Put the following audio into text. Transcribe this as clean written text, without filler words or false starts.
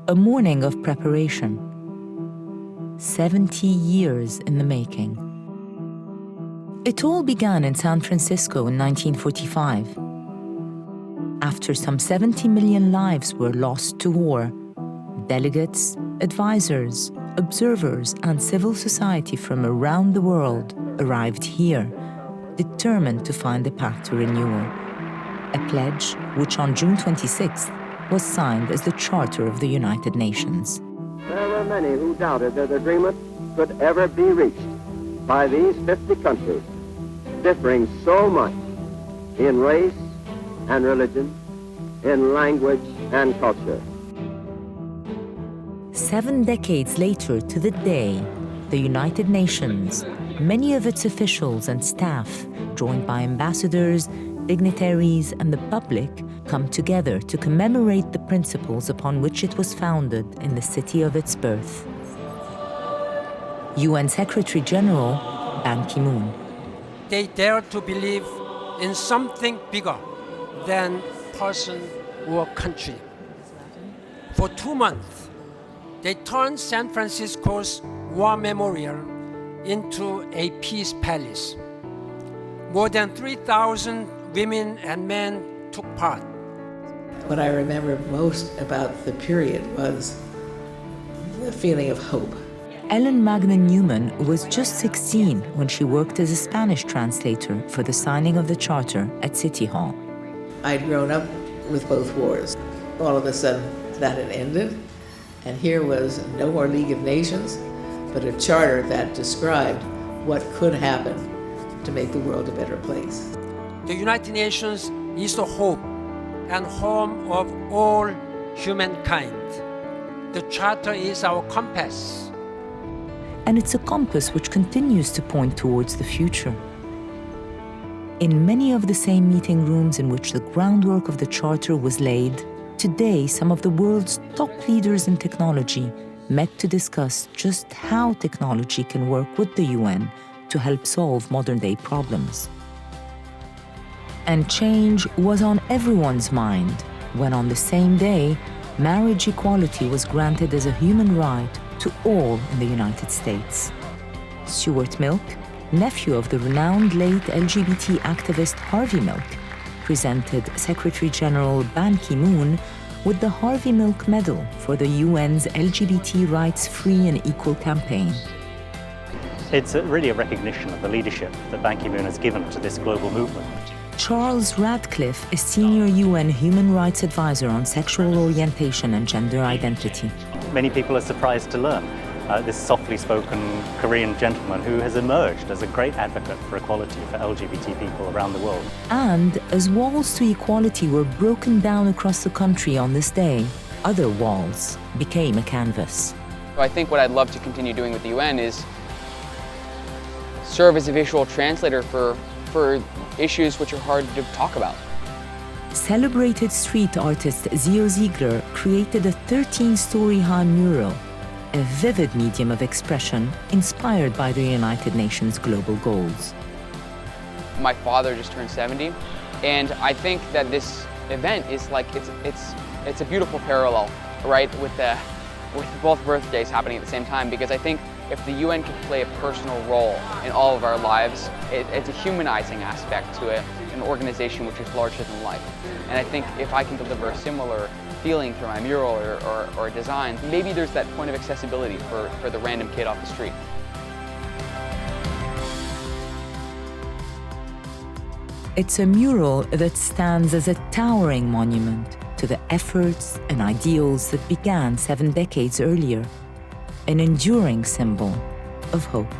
A morning of preparation. 70 years in the making. It all began in San Francisco in 1945. After some 70 million lives were lost to war, delegates, advisors, observers, and civil society from around the world arrived here, determined to find a path to renewal. A pledge which on June 26th was signed as the Charter of the United Nations. There were many who doubted that agreement could ever be reached by these 50 countries, differing so much in race and religion, in language and culture. 7 decades later to the day, the United Nations, many of its officials and staff, joined by ambassadors, dignitaries, and the public, come together to commemorate the principles upon which it was founded in the city of its birth. UN Secretary General Ban Ki-moon. They dare to believe in something bigger than person or country. For 2 months, they turned San Francisco's war memorial into a peace palace. More than 3,000 women and men took part. What I remember most about the period was the feeling of hope. Ellen Magna Newman was just 16 when she worked as a Spanish translator for the signing of the Charter at City Hall. I'd grown up with both wars. All of a sudden, that had ended, and here was no more League of Nations, but a charter that described what could happen to make the world a better place. The United Nations is the hope and home of all humankind. The Charter is our compass. And it's a compass which continues to point towards the future. In many of the same meeting rooms in which the groundwork of the Charter was laid, today some of the world's top leaders in technology met to discuss just how technology can work with the UN to help solve modern-day problems. And change was on everyone's mind when on the same day, marriage equality was granted as a human right to all in the United States. Stuart Milk, nephew of the renowned late LGBT activist Harvey Milk, presented Secretary General Ban Ki-moon with the Harvey Milk Medal for the UN's LGBT rights free and equal campaign. It's really a recognition of the leadership that Ban Ki-moon has given to this global movement. Charles Radcliffe is Senior UN Human Rights Advisor on Sexual Orientation and Gender Identity. Many people are surprised to learn this softly spoken Korean gentleman who has emerged as a great advocate for equality for LGBT people around the world. And as walls to equality were broken down across the country on this day, other walls became a canvas. I think what I'd love to continue doing with the UN is serve as a visual translator for issues which are hard to talk about. Celebrated street artist Zio Ziegler created a 13-story high mural, a vivid medium of expression inspired by the United Nations global goals. My father just turned 70, and I think that this event is like, it's a beautiful parallel, right, with both birthdays happening at the same time, because I think if the UN could play a personal role in all of our lives, it's a humanizing aspect to it, an organization which is larger than life. And I think if I can deliver a similar feeling through my mural or design, maybe there's that point of accessibility for the random kid off the street. It's a mural that stands as a towering monument to the efforts and ideals that began 7 decades earlier, an enduring symbol of hope.